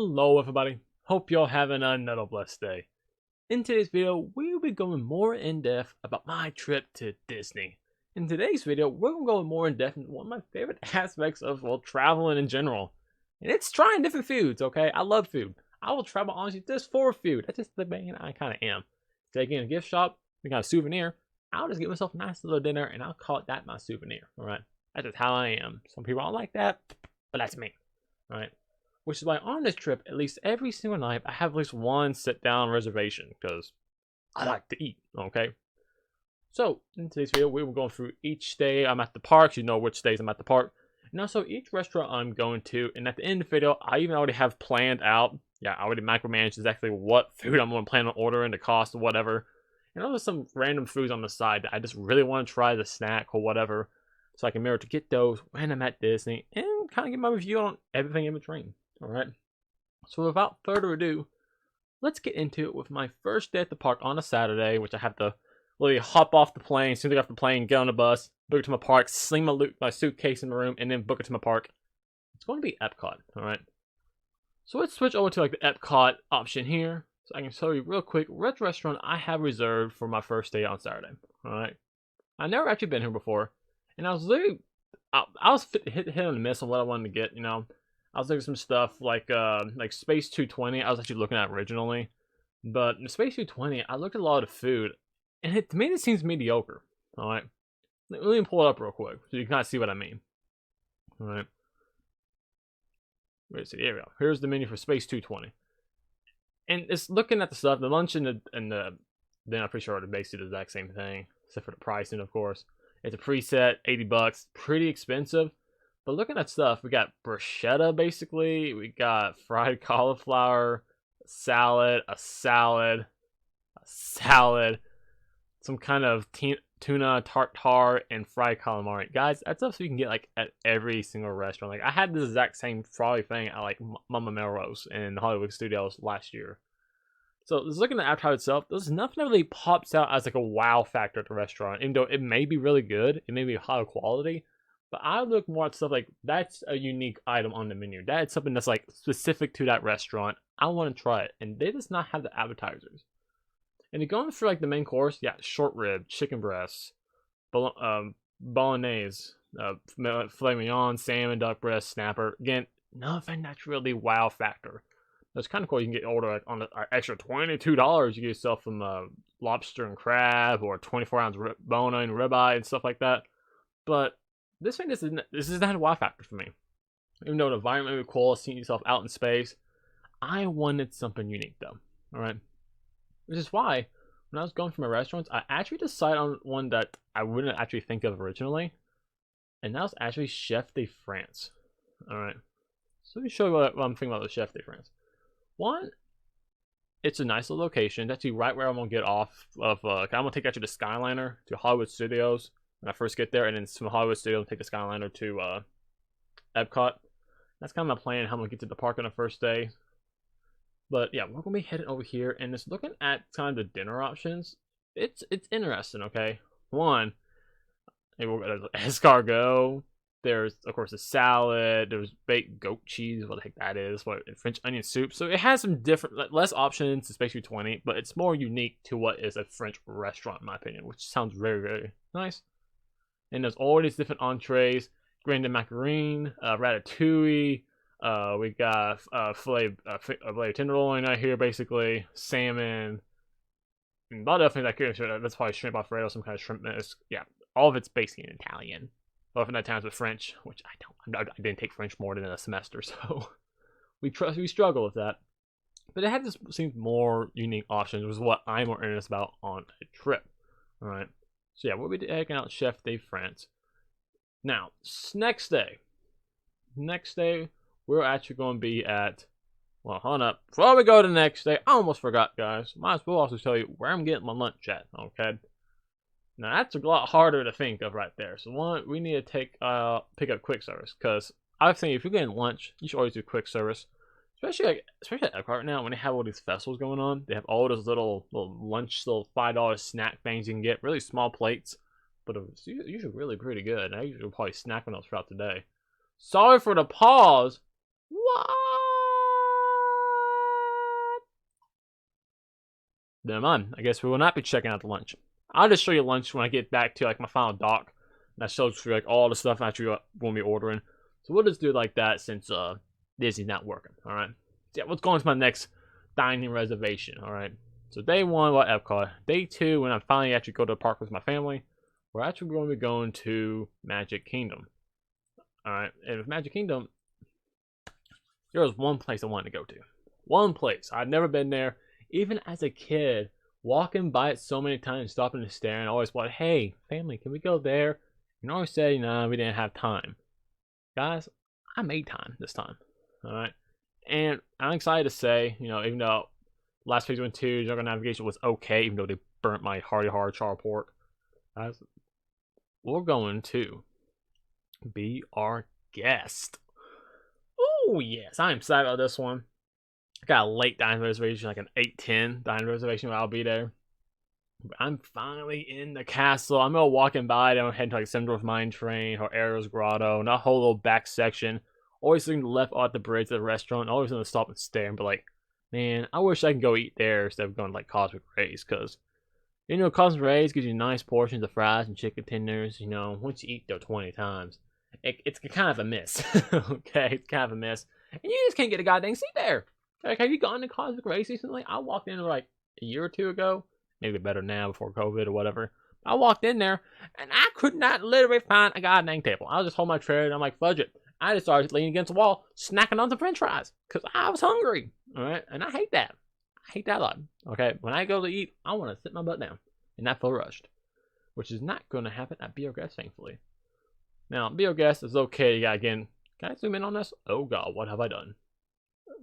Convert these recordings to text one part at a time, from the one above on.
Hello everybody, hope y'all having another blessed day. In today's video, we'll be going more in depth about my trip to Disney. In today's video, we're going to go more in depth into one of my favorite aspects of, well, traveling in general. And it's trying different foods, okay? I love food. I will travel honestly just for food. That's just the man I kind of am. Taking a gift shop, we got a souvenir. I'll just get myself a nice little dinner and I'll call it that my souvenir, alright? That's just how I am. Some people don't like that, but that's me, alright? Which is why on this trip, at least every single night, I have at least one sit-down reservation, because I like to eat, okay? So, in today's video, we will go through each day I'm at the parks. You know which days I'm at the park. And also each restaurant I'm going to. And at the end of the video, I even already have planned out. Yeah, I already micromanaged exactly what food I'm going to plan on ordering, the cost, or whatever. And also some random foods on the side that I just really want to try as a snack or whatever. So I can remember to get those when I'm at Disney. And kind of get my review on everything in between. Alright, so without further ado, let's get into it with my first day at the park on a Saturday, which I have to literally hop off the plane, as soon as I get off the plane, get on the bus, book it to my park, sling my suitcase in my room, and then book it to my park. It's going to be Epcot, alright? So let's switch over to like the Epcot option here, so I can show you real quick which restaurant I have reserved for my first day on Saturday, alright? I've never actually been here before, and I was literally, I was hit on the miss on what I wanted to get, you know? I was looking at some stuff like Space 220. I was actually looking at originally, but in Space 220, I looked at a lot of food, and to me it seems mediocre. All right, let me pull it up real quick so you can kind of see what I mean. All right, wait, here we go. Here's the menu for Space 220, and it's looking at the stuff. The lunch and the then I'm pretty sure they're basically the exact same thing, except for the pricing, of course. It's a preset, $80, pretty expensive. But looking at stuff, we got bruschetta basically, we got fried cauliflower, salad, some kind of tuna tartare, and fried calamari. Guys, that's stuff you can get like at every single restaurant. Like I had this exact same probably thing at like Mama Melrose in Hollywood Studios last year. So just looking at the appetizer itself, there's nothing that really pops out as like a wow factor at the restaurant. Even though it may be really good, it may be high quality. But I look more at stuff like, that's a unique item on the menu. That's something that's like specific to that restaurant. I want to try it. And they does not have the appetizers. And you're going for like the main course, yeah, short rib, chicken breasts, bolognese, filet mignon, salmon, duck breast, snapper. Again, nothing that's really wow factor. That's kind of cool. You can get order like on an extra $22. You get yourself some lobster and crab, or 24-ounce bone-in ribeye and stuff like that. But this is not a wow factor for me. Even though the environment would be cool, seeing yourself out in space, I wanted something unique though. Alright? Which is why, when I was going for my restaurants, I actually decided on one that I wouldn't actually think of originally. And that was actually Chef de France. Alright. So let me show you what I'm thinking about the Chef de France. One, it's a nice little location. It's actually right where I'm going to get off of, I'm going to take actually the Skyliner to Hollywood Studios when I first get there, and then from Hollywood Studios take the Skyliner to Epcot. That's kind of my plan, how I'm going to get to the park on the first day. But yeah, we're going to be heading over here, and just looking at kind of the dinner options, it's interesting, okay? One, maybe we'll go to escargot. There's, of course, a salad. There's baked goat cheese, what the heck that is, French onion soup. So it has some different, less options, especially 20, but it's more unique to what is a French restaurant, in my opinion, which sounds very, very nice. And there's all these different entrees, grain de macaroni, ratatouille. We got filet tenderloin right here, basically salmon, and a lot of things I could. That's probably shrimp alfredo, some kind of shrimp mix. Yeah, all of it's basically in Italian. Often at times with French, which I didn't take French more than a semester, so we struggle with that. But it had just seemed more unique options, was what I'm more interested about on a trip. All right. So yeah, we'll be checking out Chef de France. Now, next day, we're actually going to be at, well, hold up. Before we go to the next day, I almost forgot, guys. Might as well also tell you where I'm getting my lunch at, okay? Now, that's a lot harder to think of right there. So one, we need to pick up quick service, because I think if you're getting lunch, you should always do quick service. Especially at Epcot right now, when they have all these festivals going on, they have all those little lunch, little $5 snack things you can get, really small plates, but it's usually really pretty good. I usually probably snack on those throughout the day. Sorry for the pause. What? never mind. I guess we will not be checking out the lunch. I'll just show you lunch when I get back to like my final dock. That shows you like all the stuff I actually want me ordering. So we'll just do it like that since Disney's not working. All right. So yeah, let's go on to my next dining reservation. All right. So day 1, we're at Epcot. Day 2, when I finally actually go to the park with my family, we're actually going to be going to Magic Kingdom. All right. And with Magic Kingdom, there was one place I wanted to go to. One place. I'd never been there. Even as a kid, walking by it so many times, stopping and staring, I always wanted, hey, family, can we go there? And I always say, nah, we didn't have time. Guys, I made time this time. All right. And I'm excited to say, even though last phase 1 2, Jungle Navigation was okay, even though they burnt my hearty hard char pork, guys, we're going to be our guest. Oh, yes. I'm excited about this one. I got a late dining reservation, like an 8:10 dining reservation where I'll be there. But I'm finally in the castle. I'm walking by, I'm heading to like Sendorf Mine Train or Arrow's Grotto, and that whole little back section. Always looking to the left at the bridge to the restaurant. Always going to stop and stare and be like, man, I wish I could go eat there instead of going to like Cosmic Rays. Because, Cosmic Rays gives you nice portions of fries and chicken tenders. Once you eat there 20 times, it's kind of a miss. Okay, it's kind of a miss. And you just can't get a goddamn seat there. Like, have you gone to Cosmic Rays recently? I walked in like a year or 2 ago. Maybe better now before COVID or whatever. I walked in there and I could not literally find a goddamn table. I was just holding my tray and I'm like, fudge it. I just started leaning against the wall, snacking on some french fries because I was hungry. All right. And I hate that. I hate that a lot. Okay. When I go to eat, I want to sit my butt down and not feel rushed, which is not going to happen at Be Our Guest, thankfully. Now, Be Our Guest is okay. Yeah, again, can I zoom in on this? Oh, God, what have I done?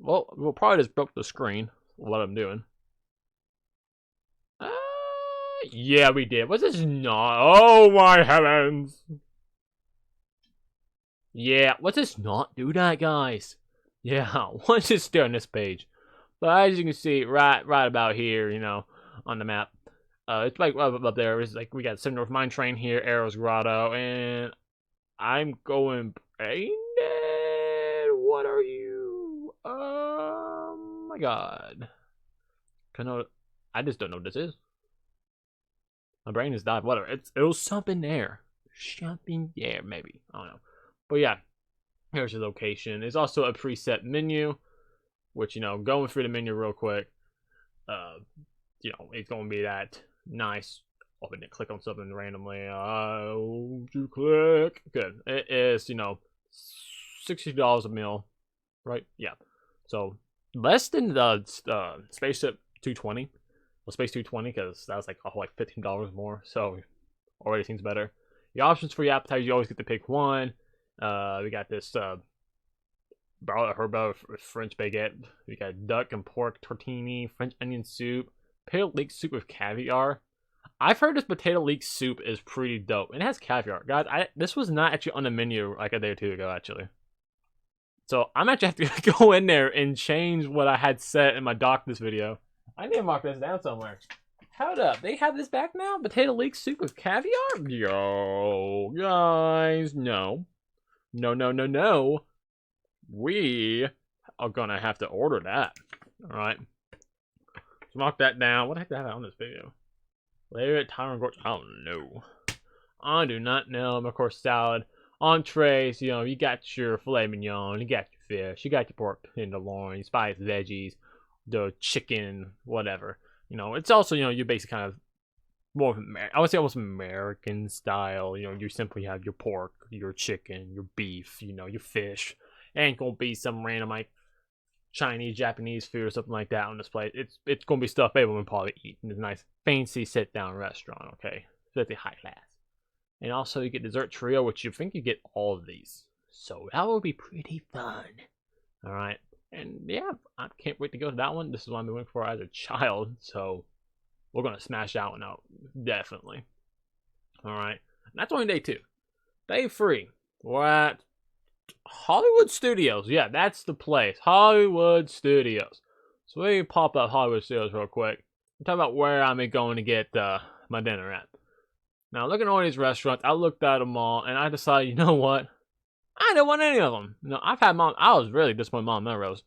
Well, we'll probably just broke the screen. What I'm doing. Yeah, we did. What's this not? Oh, my heavens. Yeah, what's this not do that, guys? Yeah, what's this do on this page? But as you can see, right about here, on the map, it's like up there. It's like we got Sendorf Mine Train here, Arrow's Grotto, and I'm going brain dead. What are you? Oh my God. I just don't know what this is. My brain has died. Whatever. It was something there. Something there, maybe. I don't know. But yeah, here's the location. There's also a preset menu, which, going through the menu real quick, it's going to be that nice. Oh, I didn't click on something randomly. Oh, you click. Good. It is, $60 a meal, right? Yeah. So less than the Spaceship 220. Well, Space 220, because that was like $15 more. So already seems better. The options for your appetizer, you always get to pick one. We got this herba French baguette. We got duck and pork tortini, French onion soup, potato leek soup with caviar. I've heard this potato leek soup is pretty dope. And it has caviar. Guys, this was not actually on the menu like a day or 2 ago, actually. So I'm actually have to go in there and change what I had set in my doc this video. I need to mark this down somewhere. Hold up, they have this back now? Potato leek soup with caviar? Yo, guys, no. No. We are gonna have to order that. Alright. So mark that down. What the heck did I have on this video? Later at Tyron Gorge. I don't know. I do not know. Of course, salad. Entrees, you got your filet mignon, you got your fish, you got your pork tenderloin, spiced veggies, the chicken, whatever. It's also, you basic kind of more, I would say almost American style. You simply have your pork, your chicken, your beef, your fish. Ain't gonna be some random like Chinese, Japanese food or something like that on this plate. It's gonna be stuff everyone would probably eat in a nice fancy sit down restaurant. Okay, so that's a high class. And also you get dessert trio, which you think you get all of these. So that will be pretty fun. All right. And yeah, I can't wait to go to that one. This is what I've been waiting for as a child. So we're going to smash that one out. Definitely. All right. And that's only day 2. Day 3. We're at Hollywood Studios. Yeah, that's the place. Hollywood Studios. So let me pop up Hollywood Studios real quick. And talk about where I'm going to get my dinner at. Now, looking at all these restaurants, I looked at them all, and I decided, you know what? I don't want any of them. I've had I was really disappointed in Mom Melrose.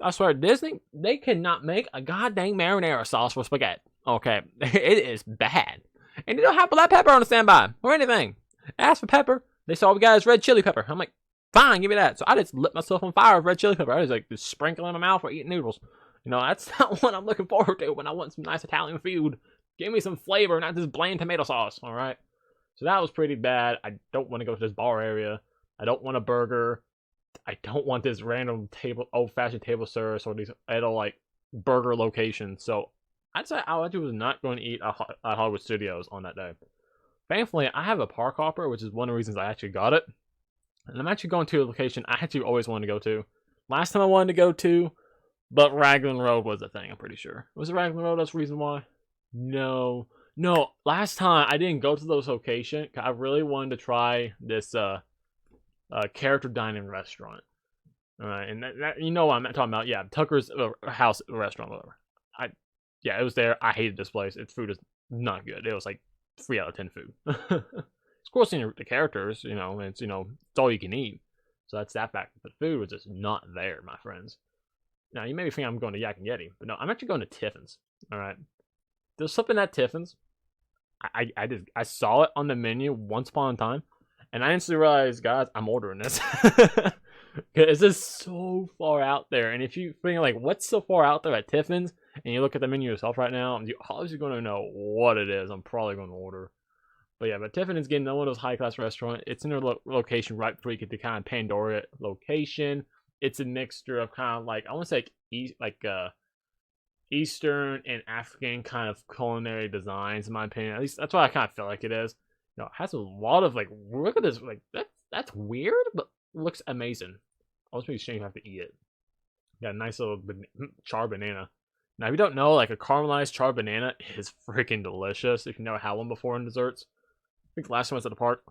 I swear, Disney, they cannot make a goddamn marinara sauce for spaghetti. Okay, it is bad. And you don't have black pepper on the standby or anything. Ask for pepper. They said all we got is red chili pepper. I'm like, fine, give me that. So I just lit myself on fire with red chili pepper. I was like, just sprinkling in my mouth or eating noodles. You know, that's not what I'm looking forward to when I want some nice Italian food. Give me some flavor, not just bland tomato sauce. All right. So that was pretty bad. I don't want to go to this bar area. I don't want a burger. I don't want this random old-fashioned table service or these idle like burger locations. So I'd say I actually was not going to eat at Hollywood Studios on that day. Thankfully, I have a park hopper, which is one of the reasons I actually got it. And I'm actually going to a location I actually always wanted to go to. Last time I wanted to go to, but Raglan Road was the thing, I'm pretty sure. Was it Raglan Road? That's the reason why? No. No, last time I didn't go to those locations. I really wanted to try this character dining restaurant. Alright, and that, you know what I'm talking about. Yeah, Tucker's house restaurant, whatever. Yeah, it was there. I hated this place. Its food is not good. It was like 3 out of 10 food. Of course, the characters, you know, it's all you can eat. So that's that fact. But the food was just not there, my friends. Now you may be thinking I'm going to Yak and Yeti, but no, I'm actually going to Tiffin's. All right, there's something at Tiffin's. I saw it on the menu once upon a time, and I instantly realized, guys, I'm ordering this. It's just so far out there, and if you think like, what's so far out there at Tiffin's, and you look at the menu yourself right now, you're obviously going to know what it is. I'm probably going to order. But yeah, but Tiffin's getting one of those high-class restaurants. It's in their location right before you get to kind of Pandora location. It's a mixture of kind of like, I want to say Eastern and African kind of culinary designs, in my opinion. At least that's what I kind of feel like it is. You know, it has a lot of like, look at this, like that's weird, but looks amazing. I'll just be ashamed to have to eat it. Got a nice little char banana. Now, if you don't know, like a caramelized char banana is freaking delicious. If you never had one before in desserts, I think the last time I was at the park,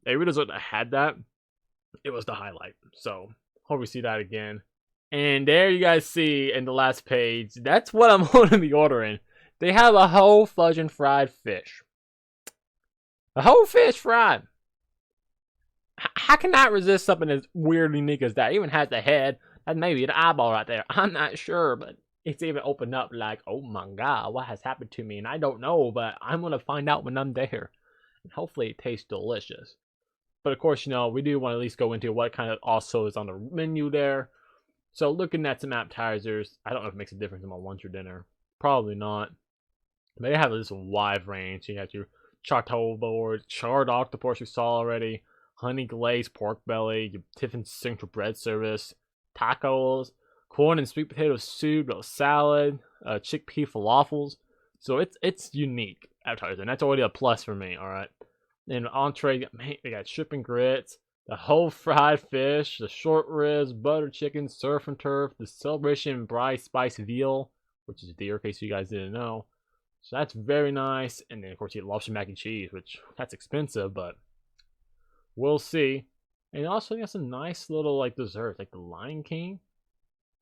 every dessert that had that, it was the highlight. So hope we see that again. And there you guys see in the last page, that's what I'm going to be ordering. They have a whole fudging fried fish. A whole fish fried. How can I resist something as weird and unique as that? It even has the head and maybe an eyeball right there. I'm not sure, but it's even opened up like, oh my god, what has happened to me? And I don't know, but I'm going to find out when I'm there. And hopefully it tastes delicious. But of course, you know, we do want to at least go into what kind of also is on the menu there. So looking at some appetizers, I don't know if it makes a difference in my lunch or dinner. Probably not. But they have this wide range. You have your charcoal board, charred octopus you saw already, honey glazed pork belly, your Tiffin's signature bread service, tacos, corn and sweet potato soup, salad, chickpea falafels. So it's unique appetizer, and that's already a plus for me. All right. And entree, man, they got shrimp and grits, the whole fried fish, the short ribs, butter chicken, surf and turf, the celebration braised spice veal, which is deer, in case you guys didn't know. So that's very nice. And then of course you get lobster mac and cheese, which that's expensive, but we'll see. And also got some nice little like desserts, like the Lion King.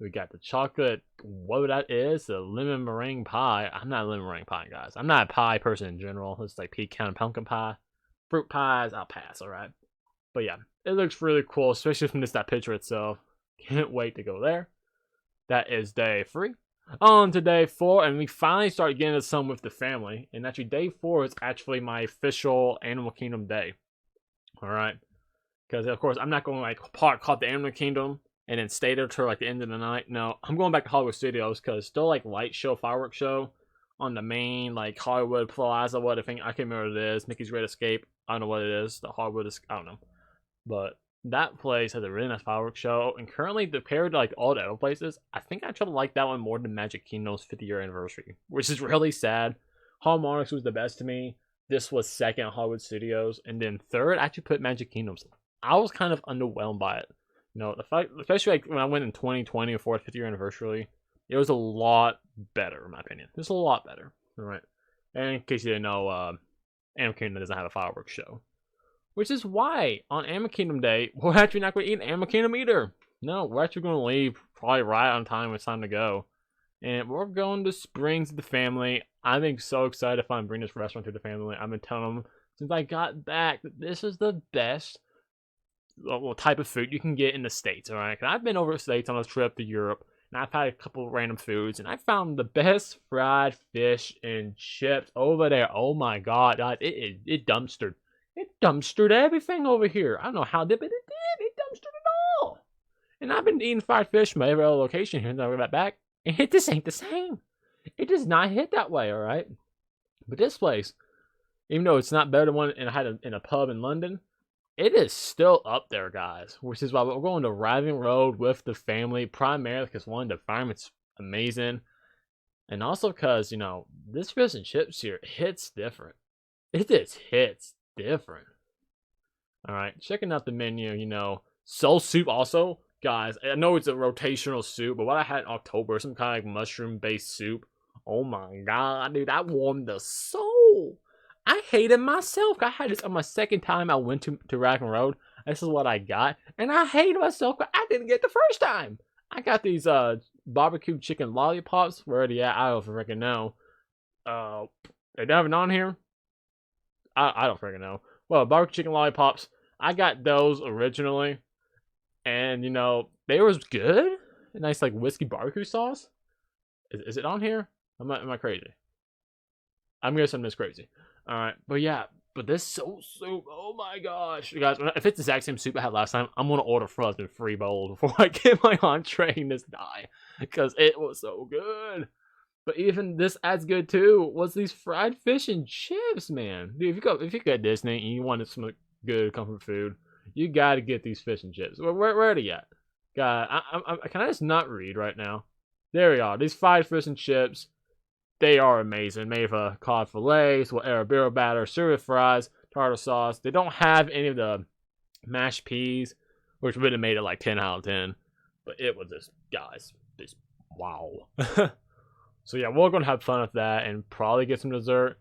We got the chocolate, what that is, the lemon meringue pie. I'm not a lemon meringue pie, guys. I'm not a pie person in general. It's like pecan and pumpkin pie. Fruit pies, I'll pass, alright? But yeah, it looks really cool, especially from that picture itself. Can't wait to go there. That is day 3. On to day 4, and we finally start getting into some with the family. And actually, day 4 is actually my official Animal Kingdom day. Alright? Because, of course, I'm not going to like call the Animal Kingdom and then stay there till like the end of the night. No, I'm going back to Hollywood Studios because still like light show, fireworks show on the main like Hollywood Plaza, what I think, I can't remember what it is. Mickey's Great Escape. I don't know what it is. The Hollywood is, I don't know. But that place has a really nice fireworks show. And currently, compared to like all the other places, I think I try to like that one more than Magic Kingdom's 50-year anniversary, which is really sad. Hallmarks was the best to me. This was second Hollywood Studios, and then third, I actually put Magic Kingdoms. I was kind of underwhelmed by it. You know, the fact, especially like when I went in 2020 for the 50-year anniversary, it was a lot better in my opinion. It's a lot better, all right? And in case you didn't know, Animal Kingdom doesn't have a fireworks show, which is why on Animal Kingdom Day we're actually not going to eat Animal Kingdom either. No, we're actually going to leave probably right on time when it's time to go, and we're going to Springs with the family. I'm being so excited if I'm bringing this restaurant to the family. I've been telling them since I got back that this is the best type of food you can get in the States, alright? I've been over the States on a trip to Europe, and I've had a couple random foods, and I found the best fried fish and chips over there. Oh my god, guys, it dumpstered. It dumpstered everything over here. I don't know how it did, but it did. It dumpstered it all. And I've been eating fried fish from every other location here, and I got back, and it just ain't the same. It does not hit that way, all right? But this place, even though it's not better than one I had in a pub in London, it is still up there, guys. Which is why we're going to Raving Road with the family, primarily because one, the environment's amazing, and also because, you know, this fish and chips here hits different. It just hits different. All right, checking out the menu, you know, soul soup also. Guys, I know it's a rotational soup, but what I had in October, some kind of like mushroom-based soup. Oh my god, dude, that warmed the soul. I hated myself. I had this on my second time I went to Rackham Road. This is what I got, and I hated myself because I didn't get the first time. I got these barbecue chicken lollipops. Where are they at? I don't freaking know. They don't have it on here. I don't freaking know. Well, barbecue chicken lollipops. I got those originally, and you know they was good. A nice like whiskey barbecue sauce. Is it on here? Am I crazy? I'm guessing this crazy. All right, but yeah, but this soul soup, oh my gosh, you guys! If it's the exact same soup I had last time, I'm gonna order frozen 3 bowls before I get my entree and just die, because it was so good. But even this as good too was these fried fish and chips, man. Dude, if you go to Disney and you wanted some good comfort food, you gotta get these fish and chips. Where are they at? God, can I just not read right now? There we are. These fried fish and chips. They are amazing. Made of cod fillets, arrabbiata batter, syrup fries, tartar sauce. They don't have any of the mashed peas, which would have made it like 10 out of 10. But it was just, guys, just wow. So yeah, we're gonna have fun with that and probably get some dessert.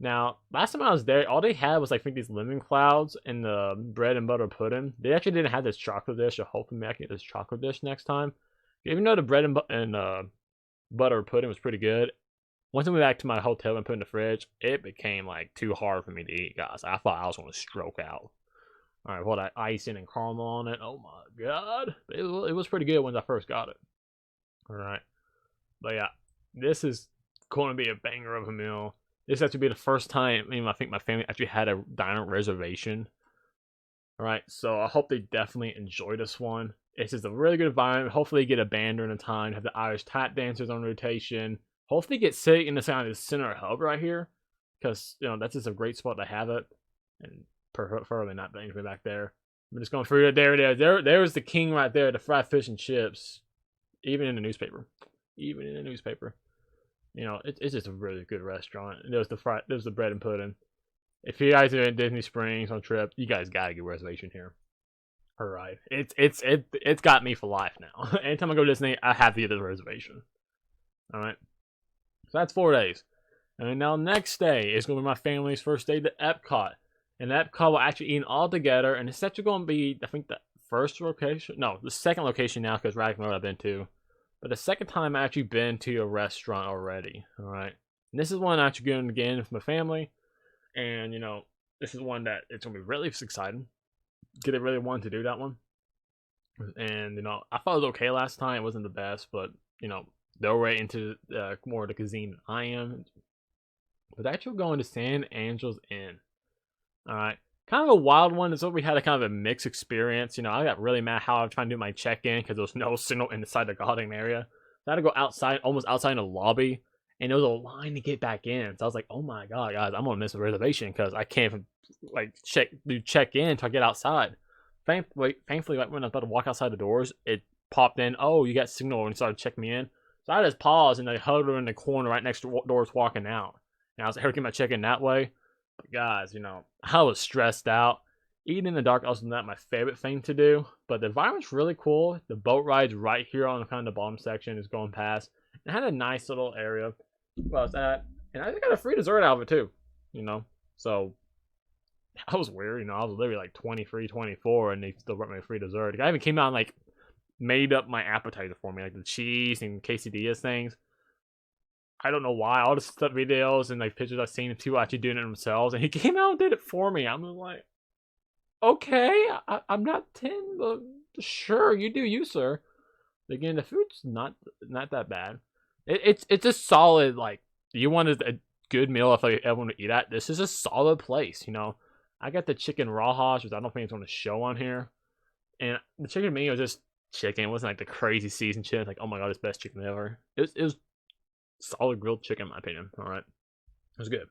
Now, last time I was there, all they had was like, I think these lemon clouds and the bread and butter pudding. They actually didn't have this chocolate dish. So hopefully I can get this chocolate dish next time. Even though the bread and butter pudding was pretty good, once I went back to my hotel and put it in the fridge, it became like too hard for me to eat, guys. I thought I was going to stroke out. All right, well, that icing and caramel on it. Oh my god, it was pretty good when I first got it. All right, but yeah, this is going to be a banger of a meal. This has to be the first time, I think my family actually had a diner reservation. All right, so I hope they definitely enjoy this one. It's just a really good environment. Hopefully, get a band during the time. Have the Irish tap dancers on rotation. Hopefully, get sit in the center hub right here, because you know that's just a great spot to have it, and preferably not dangerous back there. I'm just going through it. There it is. There's the king right there. The fried fish and chips, even in the newspaper, You know, it's just a really good restaurant. And there's the bread and pudding. If you guys are in Disney Springs on a trip, you guys gotta get a reservation here. All right, it's got me for life now. Anytime I go to Disney, I have to get a reservation. All right. So that's 4 days. And now next day is going to be my family's first day to Epcot. And Epcot will actually eat all together. And it's actually going to be, I think, the first location. No, the second location now, because Rackham Road I've been to. But the second time I've actually been to a restaurant already. Alright. And this is one I'm actually going again with my family. And, you know, this is one that it's going to be really exciting. Because I really wanted to do that one. And, you know, I thought it was okay last time. It wasn't the best, but, you know, they're way into more of the cuisine than I am. But actually going to San Angel's Inn. Alright. Kind of a wild one. Is what we had a kind of a mixed experience. You know, I got really mad how I was trying to do my check-in because there was no signal inside the garden area. So I had to go outside, almost outside in the lobby. And there was a line to get back in. So I was like, oh my god, guys, I'm going to miss a reservation because I can't even like check in until I get outside. Thankfully, like, when I was about to walk outside the doors, it popped in, oh, you got signal, and started checking me in. So I just paused and I huddled in the corner right next to doors walking out. And I was like, get my check in that way. But guys, you know, I was stressed out. Eating in the dark also not my favorite thing to do. But the environment's really cool. The boat ride's right here on kind of the bottom section is going past. It had a nice little area. Well, it's at. And I got a free dessert out of it too. You know, so that was weird. You know, I was literally like 23, 24, and they still brought me a free dessert. The guy even came out and like made up my appetizer for me, like the cheese and quesadillas things. I don't know why. All the stuff videos and like pictures I've seen of people actually doing it themselves, and he came out and did it for me. I'm like, okay, I'm not 10, but sure, you do you, sir. Again, the food's not that bad. It's a solid, like, you wanted a good meal if like everyone to eat at. This is a solid place, you know. I got the chicken raw hash, which I don't think it's going to show on here, and the chicken menu was just chicken. It wasn't like the crazy seasoned chicken. It's like, oh my god, it's best chicken ever. It was solid grilled chicken in my opinion. All right, it was good.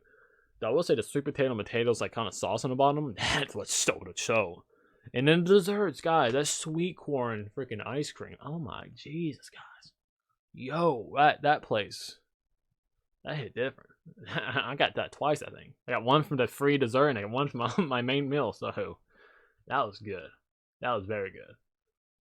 Though I will say the sweet potato and potatoes, like kind of sauce on the bottom, that's what stole the show. And then the desserts, guys, that sweet corn freaking ice cream. Oh my Jesus, guys. Yo, that place, that hit different. I got that twice, I think. I got one from the free dessert and I got one from my main meal, so that was good. That was very good.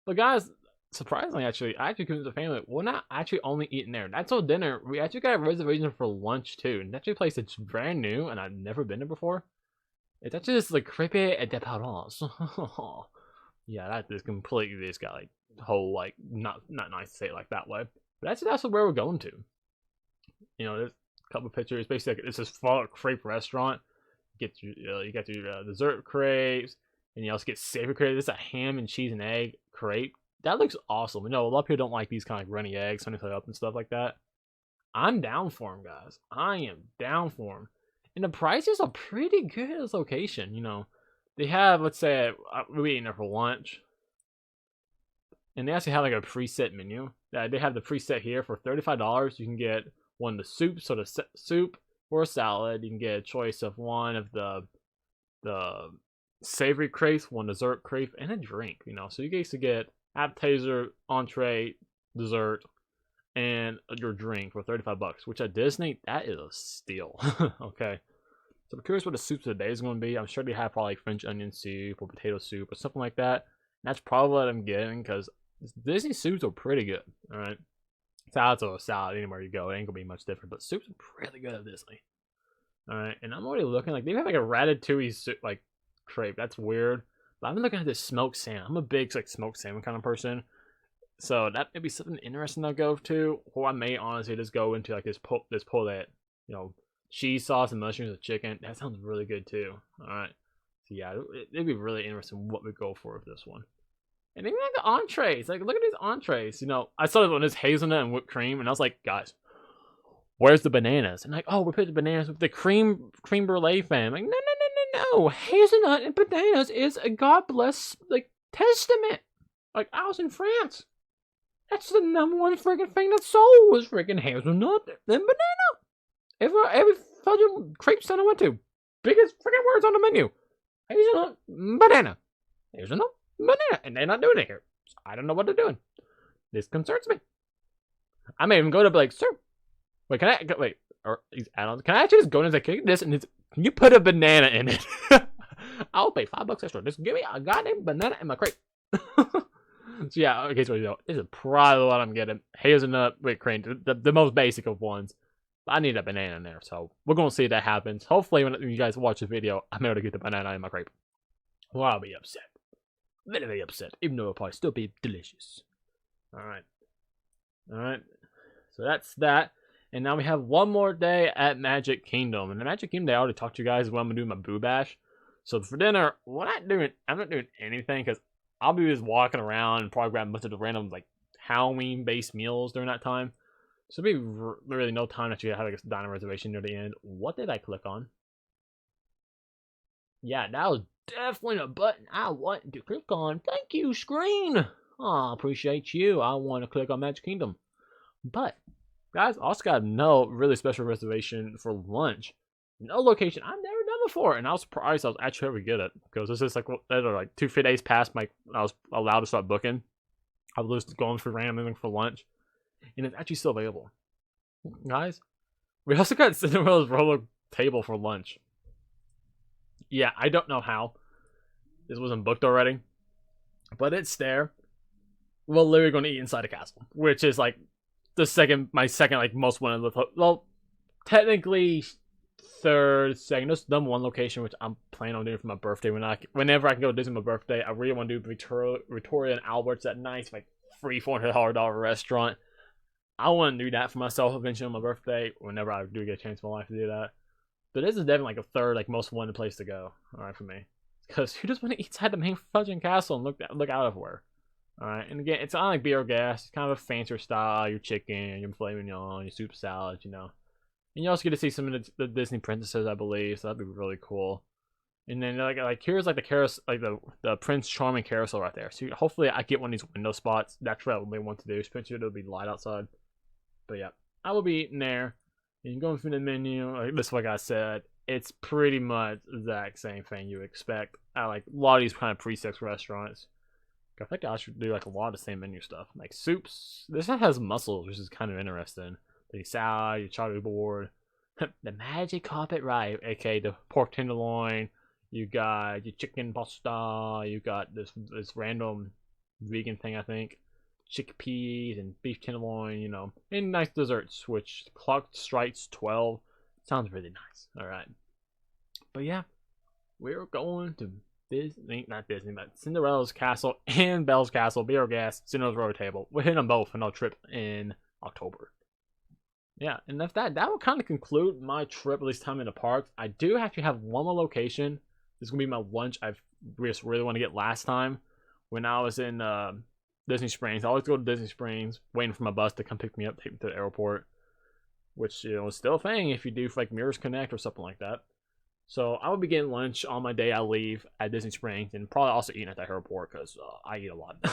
But guys, surprisingly, I actually came with the family. We're not actually only eating there. That's all dinner. We actually got a reservation for lunch too. And that's actually a place that's brand new and I've never been there before. It's actually just like creepy at the parents. Yeah, that is completely just got like whole like not nice to say it like that way. But that's where we're going to. You know, there's a couple of pictures. Basically, like, it's this fall crepe restaurant. You get your dessert crepes, and you also get savory crepes. This is a ham and cheese and egg crepe. That looks awesome. You know, a lot of people don't like these kind of like runny eggs, honey side up and stuff like that. I'm down for them, guys. I am down for them. And the prices are pretty good at this location. You know, they have, let's say, we're eating there for lunch. And they actually have like a preset menu. They have the preset here for $35. You can get one of the soups, so the soup or a salad. You can get a choice of one of the savory crepes, one dessert crepe, and a drink. You know, so you guys to get appetizer, entree, dessert, and your drink for $35, which at Disney, that is a steal. Okay. So I'm curious what the soups of the day is going to be. I'm sure they have probably like French onion soup or potato soup or something like that. And that's probably what I'm getting because Disney soups are pretty good. All right. Salads or a salad anywhere you go. It ain't going to be much different. But soups are pretty good at Disney. All right. And I'm already looking like they have like a ratatouille soup, like crepe. That's weird. But I've been looking at this smoked salmon. I'm a big like smoked salmon kind of person. So that may be something interesting I'll go to. Or I may honestly just go into like this pull that, you know, cheese sauce and mushrooms and chicken. That sounds really good too. Alright. So yeah, it'd be really interesting what we go for with this one. And even like the entrees. Like, look at these entrees. You know, I saw this one, this hazelnut and whipped cream, and I was like, guys, where's the bananas? And like, oh, we put the bananas with the cream brulee fan. I'm like, no. Hazelnut and bananas is a God bless, like, testament. Like, I was in France. That's the number one freaking thing that sold was freaking hazelnut and banana. Every fucking crepe stand I went to, biggest freaking words on the menu: hazelnut, banana, hazelnut, banana, and they're not doing it here. So I don't know what they're doing. This concerns me. I may even go to be like, sir, wait, or these add-ons? Can I actually just go in and say, can you put a banana in it? I'll pay $5 extra. Just give me a goddamn banana in my crepe. So yeah, okay, so you know, this is probably what I'm getting. Hazelnut with cream, the most basic of ones. But I need a banana in there, so we're gonna see if that happens. Hopefully, when you guys watch the video, I'm able to get the banana in my crepe. Well, I'll be upset, very upset, even though it'll probably still be delicious. All right. So that's that, and now we have one more day at Magic Kingdom. And the Magic Kingdom, I already talked to you guys when I'm gonna do my Boo Bash. So for dinner, I'm not doing anything because I'll be just walking around and probably grab a bunch of the random like Halloween-based meals during that time. So there'll be really no time that you have like a dining reservation near the end. What did I click on? Yeah, that was definitely a button I wanted to click on. Thank you, screen. Oh, appreciate you. I want to click on Magic Kingdom. But, guys, also got no really special reservation for lunch. No location I've never done before. And I was surprised I was actually able to get it. Because this is like 2 days past I was allowed to start booking. I was just going for random for lunch. And it's actually still available. Guys, we also got Cinderella's roller table for lunch. Yeah, I don't know how this wasn't booked already. But it's there. We're literally going to eat inside a castle. Which is like my second like most wanted. Well, technically second. There's number one location which I'm planning on doing for my birthday. Whenever I can go to Disney for my birthday, I really want to do Victoria and Albert's, that nice like $300-$400 restaurant. I want to do that for myself eventually on my birthday, whenever I do get a chance in my life to do that. But this is definitely like a third, like most wanted place to go. All right, for me, because who just want to eat inside the main fudging castle and look out everywhere? Alright, and again, it's not like beer gas. It's kind of a fancier style. Your chicken, your filet mignon, your soup salad, you know. And you also get to see some of the Disney princesses, I believe, so that'd be really cool. And then like here's like the carousel, like the Prince Charming carousel right there. So hopefully I get one of these window spots. That's what I really want to do. Especially it'll be light outside. But yeah, I will be eating there. And going through the menu, like this, like I said, it's pretty much the exact same thing you expect. I like a lot of these kind of pre-sex restaurants. I think I should do like a lot of the same menu stuff, like soups. This one has mussels, which is kind of interesting. The salad, your charcuterie board, the magic carpet ride, aka the pork tenderloin. You got your chicken pasta. You got this random vegan thing, I think, chickpeas and beef tenderloin. You know, and nice desserts, which clock strikes 12. Sounds really nice. All right, but yeah, we're going to Disney, not Disney, but Cinderella's Castle and Belle's Castle, Beer Gas, Cinderella's Road Table. We're hitting them both in our trip in October. Yeah, and if that will kind of conclude my trip, at least time in the parks. I do actually have one more location. This is gonna be my lunch I just really want to get last time when I was in Disney Springs. I always go to Disney Springs, waiting for my bus to come pick me up, take me to the airport, which is still a thing if you do like Mirrors Connect or something like that. So I will be getting lunch on my day I leave at Disney Springs, and probably also eating at the airport because I eat a lot.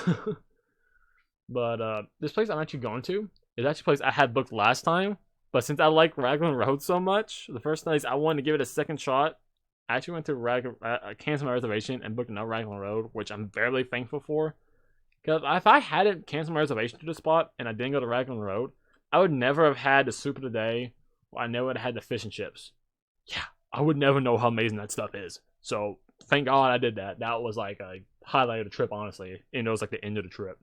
But this place I'm actually going to is actually a place I had booked last time. But since I like Raglan Road so much, the first night I wanted to give it a second shot. I actually went to cancel my reservation and booked another Raglan Road, which I'm very thankful for. Because if I hadn't canceled my reservation to the spot and I didn't go to Raglan Road, I would never have had the soup of the day. Or I never would have had the fish and chips. Yeah. I would never know how amazing that stuff is. So, thank God I did that. That was like a highlight of the trip, honestly. And it was like the end of the trip.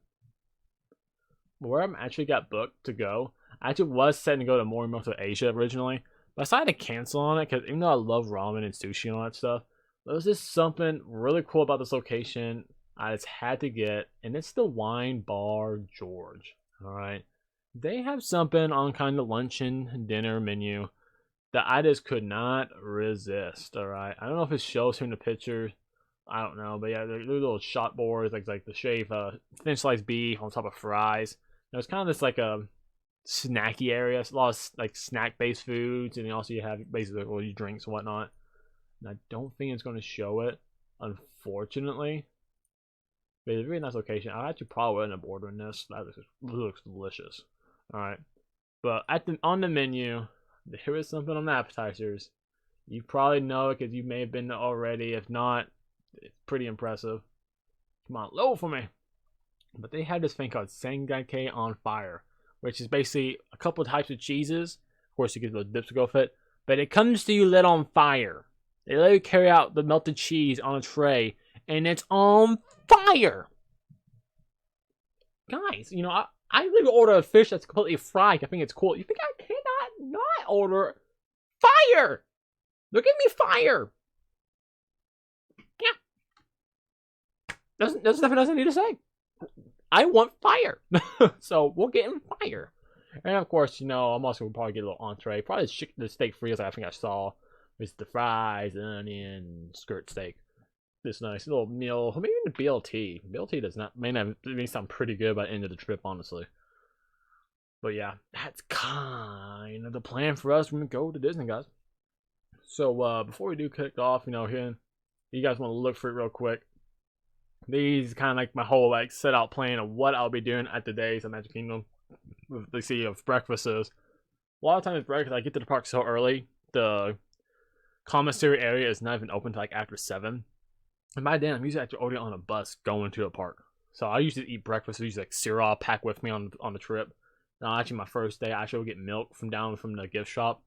But where I actually got booked to go, I actually was setting to go to Morimoto Asia originally. But I decided to cancel on it because even though I love ramen and sushi and all that stuff, there was just something really cool about this location I just had to get. And it's the Wine Bar George. Alright. They have something on kind of lunch and dinner menu that I just could not resist. All right, I don't know if it shows here in the picture. I don't know, but yeah, they're little shot boards, like the shaved thin sliced beef on top of fries. Now, it's kind of this like a snacky area. It's a lot of like snack based foods, and then also you have basically all your drinks and whatnot. And I don't think it's going to show it, unfortunately. But it's a really nice location. I actually probably end up ordering this. That looks delicious. All right, but on the menu, there is something on the appetizers. You probably know it because you may have been there already. If not, it's pretty impressive. Come on, load for me. But they have this thing called Sengake on Fire, which is basically a couple of types of cheeses. Of course, you get the dips to go fit. But it comes to you lit on fire. They let you carry out the melted cheese on a tray, and it's on fire. Guys, you know, I literally order a fish that's completely fried. I think it's cool. You think I cannot not order fire? Look at me, fire. Yeah. There's nothing else I need to say. I want fire. So we'll get in fire. And of course, you know, I'm also going to probably get a little entree. Probably the steak fritas I think I saw. With the fries, onion, skirt steak. This nice little meal. Maybe even the BLT. BLT may sound pretty good by the end of the trip, honestly. But yeah, that's kind of the plan for us when we go to Disney, guys. So before we do kick off, you know, here, you guys want to look for it real quick. These kind of like my whole like set out plan of what I'll be doing at the days of Magic Kingdom. The see of breakfast is. A lot of times breakfast, I get to the park so early. The commissary area is not even open till like after 7. And by then, I'm usually actually already on a bus going to a park. So I usually eat breakfast. I usually like cereal I'll pack with me on the trip. Now, actually, my first day, I actually will get milk from the gift shop.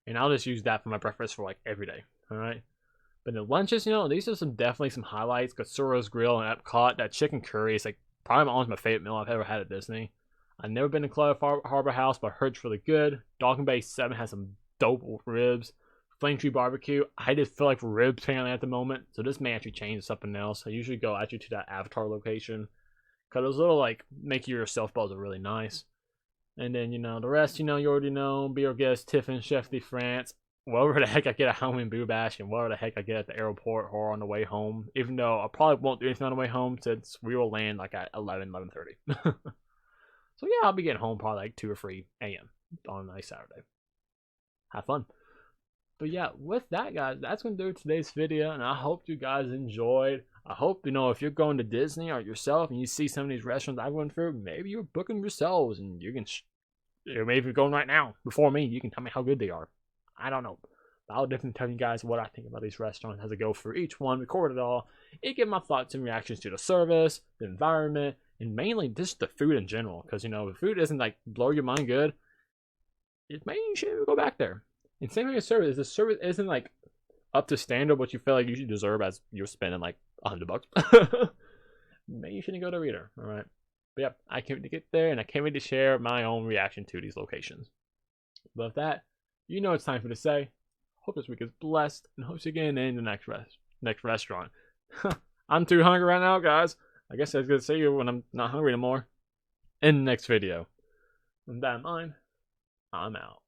And I'll just use that for my breakfast for like every day. Alright? But the lunches, you know, these are definitely some highlights. Katsura's Grill and Epcot. That chicken curry is like probably almost my favorite meal I've ever had at Disney. I've never been to Cloud Harbor House, but I heard it's really good. Dolphin Bay 7 has some dope ribs. Flame Tree Barbecue, I just feel like ribs apparently at the moment, so this may actually change to something else. I usually go actually to that Avatar location, because those little like make yourself balls are really nice. And then, you know, the rest, you know, you already know. Be our guest, Tiffin, Chef de France. whatever the heck I get at Halloween Boo Bash and whatever the heck I get at the airport or on the way home. Even though I probably won't do anything on the way home since we will land like at 11:30. So yeah, I'll be getting home probably like 2 or 3 a.m. on a nice Saturday. Have fun. But yeah, with that, guys, that's going to do today's video, and I hope you guys enjoyed. I hope, if you're going to Disney or yourself and you see some of these restaurants I went through, maybe you're booking yourselves and you can, maybe if you're going right now before me, you can tell me how good they are. I don't know. But I'll definitely tell you guys what I think about these restaurants as I go through each one, record it all, and give my thoughts and reactions to the service, the environment, and mainly just the food in general. Because, if food isn't like blow your mind good, maybe you should go back there. And same thing with service. If the service isn't like up to standard, what you feel like you should deserve as you're spending like $100, maybe you shouldn't go to either. All right. But yeah, I can't wait to get there, and I can't wait to share my own reaction to these locations. But with that, it's time for me to say, hope this week is blessed, and hope you get in the next restaurant. I'm too hungry right now, guys. I guess I was gonna see you when I'm not hungry anymore in the next video. With that in mind, I'm out.